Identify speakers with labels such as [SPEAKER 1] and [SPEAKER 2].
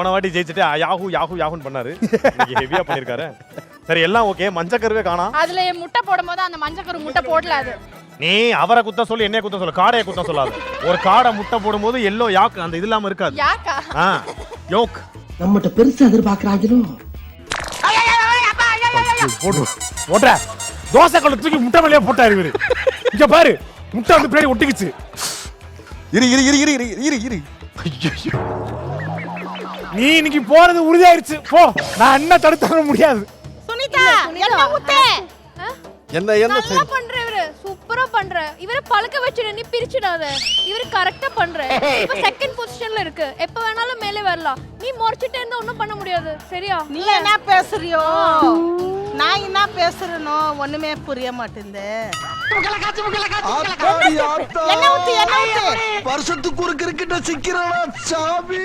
[SPEAKER 1] போன வாட்டி ஜெயிச்சுட்டு யாஹூ யாஹூ யாஹூன்னு பண்ணாரு. இன்னைக்கு ஹெவியா பண்ணிருக்காரு. சரி எல்லாம் ஓகே. மஞ்சக்கருவே காணோம்.
[SPEAKER 2] அதுல முட்டை போடும்போது அந்த மஞ்சக்கரு முட்டை போடல. அது
[SPEAKER 1] நீ அவரை குத்த சொல்லு, என்னைய குத்த சொல்லு, காடையை குத்த சொல்லாது. ஒரு காடை முட்டை போடும்போது எல்லோ யாக் அந்த இது இல்லாம இருக்காது.
[SPEAKER 2] யாக்கா
[SPEAKER 1] யோக்
[SPEAKER 3] நம்மட்ட பெருசா எதிர்பார்க்கறாங்களோ.
[SPEAKER 1] போட்ட தோசை கல்ல தூக்கி முட்டை மேலே போட்டாரு இவரு. இங்க பாரு முட்டை வந்து பின்னாடி ஒட்டிக்கிச்சு. இரு இரு இரு இரு இரு இரு. ஐயோ நீ இன்னைக்கு போறது உறுதியாயிருச்சு. போ, நான் என்ன தடுக்க முடியாது.
[SPEAKER 2] சுனிதா என்ன ஊத்தே?
[SPEAKER 1] என்ன என்ன
[SPEAKER 4] நல்லா பண்ற இவரு, சூப்பரா பண்ற. இவரை பழக்க வச்சிடு, நீ பிரிச்சிடாத. இவரு கரெக்ட்டா பண்ற. இப்ப செகண்ட் பொசிஷன்ல இருக்கு. எப்ப வேணாலும் மேலே வரலாம். நீ மொறச்சிட்டே இருந்தா ஒண்ணும் பண்ண முடியாது. சரியா?
[SPEAKER 5] நீ என்ன பேசுறியோ, நான் என்ன பேசுறேனோ ஒண்ணுமே புரிய மாட்டேங்குது.
[SPEAKER 3] ஆத்தாடி ஆத்தா.
[SPEAKER 5] என்ன ஊத்து
[SPEAKER 3] வருஷத்துக்கு ஒரு கிரிக்கெட்ட சிக்கிறடா சாமி.